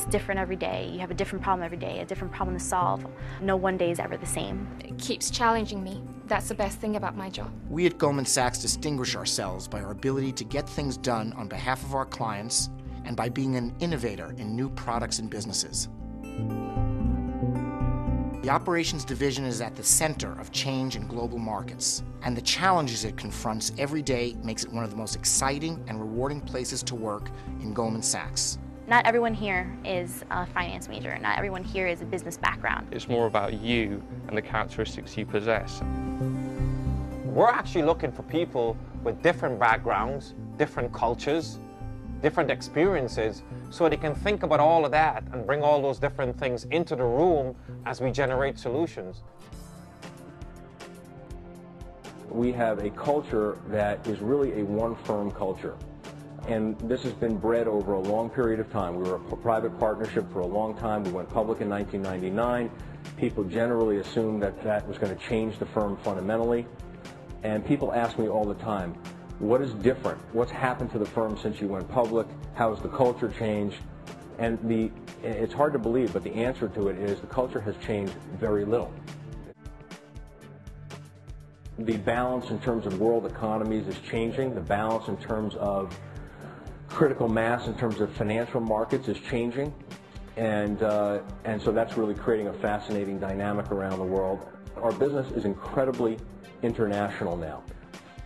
It's different every day. You have a different problem every day, a different problem to solve. No one day is ever the same. It keeps challenging me. That's the best thing about my job. We at Goldman Sachs distinguish ourselves by our ability to get things done on behalf of our clients and by being an innovator in new products and businesses. The operations division is at the center of change in global markets, and the challenges it confronts every day makes it one of the most exciting and rewarding places to work in Goldman Sachs. Not everyone here is a finance major. Not everyone here is a business background. It's more about you and the characteristics you possess. We're actually looking for people with different backgrounds, different cultures, different experiences, so they can think about all of that and bring all those different things into the room as we generate solutions. We have a culture that is really a one-firm culture. And this has been bred over a long period of time. We were a private partnership for a long time. We went public in 1999. People generally assumed that that was going to change the firm fundamentally. And people ask me all the time, what is different? What's happened to the firm since you went public? How has the culture changed? And it's hard to believe, but the answer to it is the culture has changed very little. The balance in terms of world economies is changing. The balance in terms of critical mass, in terms of financial markets, is changing. And so that's really creating a fascinating dynamic around the world. Our business is incredibly international now.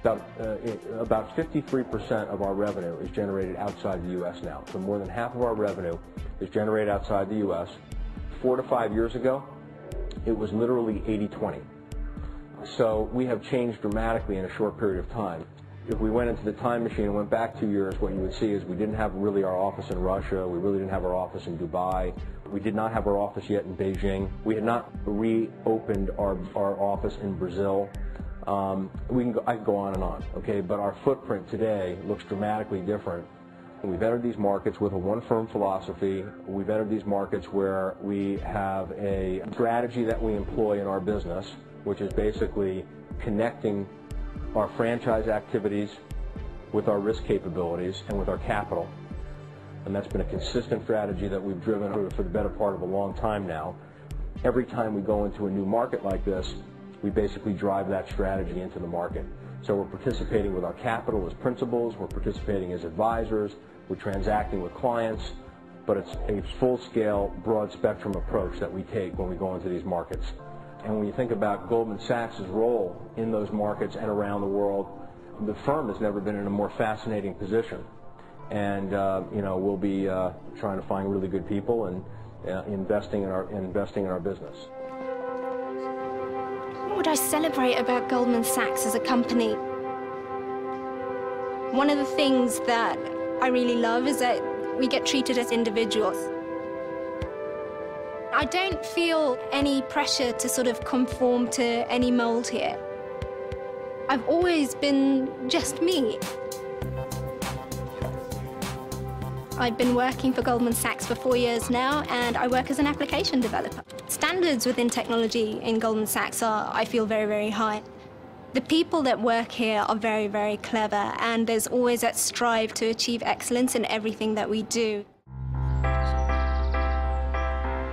About 53% of our revenue is generated outside the U.S. now. So more than half of our revenue is generated outside the U.S. 4 to 5 years ago, it was literally 80-20. So we have changed dramatically in a short period of time. If we went into the time machine and went back 2 years, what you would see is we didn't have really our office in Russia. We really didn't have our office in Dubai. We did not have our office yet in Beijing. We had not reopened our office in Brazil. I could go on and on, okay? But our footprint today looks dramatically different. We've entered these markets with a one-firm philosophy. We've entered these markets where we have a strategy that we employ in our business, which is basically connecting our franchise activities with our risk capabilities and with our capital. And that's been a consistent strategy that we've driven for the better part of a long time now. Every time we go into a new market like this, we basically drive that strategy into the market. So we're participating with our capital as principals, we're participating as advisors, we're transacting with clients, but it's a full-scale, broad-spectrum approach that we take when we go into these markets. And when you think about Goldman Sachs' role in those markets and around the world, the firm has never been in a more fascinating position. And we'll be trying to find really good people and investing in our business. What would I celebrate about Goldman Sachs as a company? One of the things that I really love is that we get treated as individuals. I don't feel any pressure to sort of conform to any mold here. I've always been just me. I've been working for Goldman Sachs for 4 years now, and I work as an application developer. Standards within technology in Goldman Sachs are, I feel, very, very high. The people that work here are very, very clever, and there's always that strive to achieve excellence in everything that we do.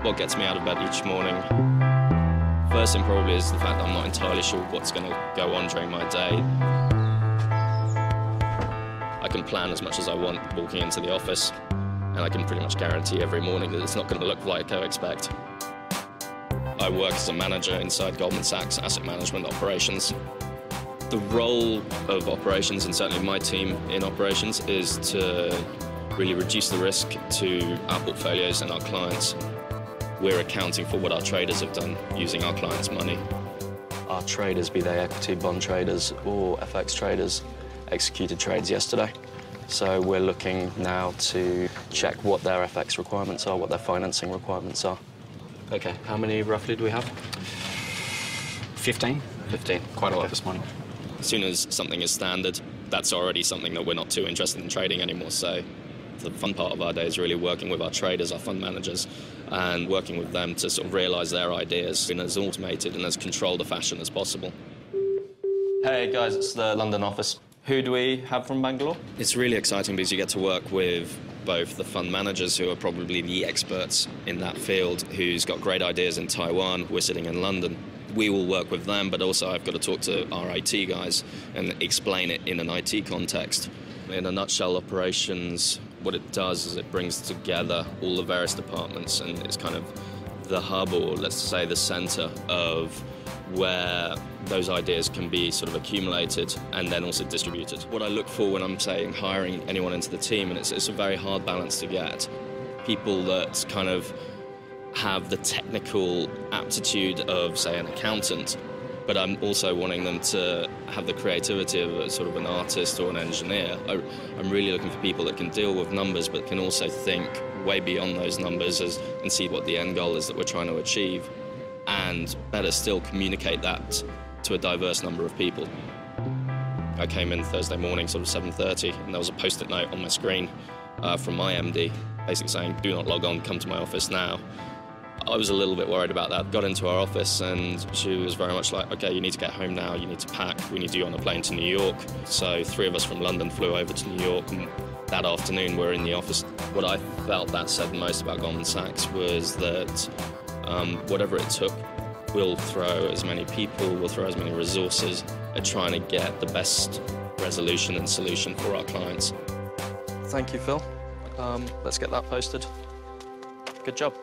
What gets me out of bed each morning, first thing probably is the fact that I'm not entirely sure what's going to go on during my day. I can plan as much as I want walking into the office, and I can pretty much guarantee every morning that it's not going to look like I expect. I work as a manager inside Goldman Sachs Asset Management Operations. The role of operations, and certainly my team in operations, is to really reduce the risk to our portfolios and our clients. We're accounting for what our traders have done using our clients' money. Our traders, be they equity bond traders or FX traders, executed trades yesterday. So we're looking now to check what their FX requirements are, what their financing requirements are. Okay, how many roughly do we have? 15. 15. Quite a lot this morning. As soon as something is standard, that's already something that we're not too interested in trading anymore. So the fun part of our day is really working with our traders, our fund managers, and working with them to sort of realise their ideas in as automated and as controlled a fashion as possible. Hey guys, it's the London office. Who do we have from Bangalore? It's really exciting because you get to work with both the fund managers, who are probably the experts in that field, who's got great ideas in Taiwan. We're sitting in London. We will work with them, but also I've got to talk to our IT guys and explain it in an IT context. In a nutshell, operations, what it does is it brings together all the various departments, and it's kind of the hub, or let's say the center of where those ideas can be sort of accumulated and then also distributed. What I look for when I'm saying hiring anyone into the team, and it's a very hard balance to get, people that kind of have the technical aptitude of, say, an accountant, but I'm also wanting them to have the creativity of a sort of an artist or an engineer. I'm really looking for people that can deal with numbers but can also think way beyond those numbers and see what the end goal is that we're trying to achieve, and better still communicate that to a diverse number of people. I came in Thursday morning, sort of 7:30, and there was a post-it note on my screen from my MD, basically saying, "Do not log on, come to my office now." I was a little bit worried about that. Got into our office and she was very much like, "Okay, you need to get home now, you need to pack, we need you on a plane to New York." So 3 of us from London flew over to New York, and that afternoon we're in the office. What I felt that said most about Goldman Sachs was that whatever it took, we'll throw as many people, we'll throw as many resources at trying to get the best resolution and solution for our clients. Thank you, Phil. Let's get that posted. Good job.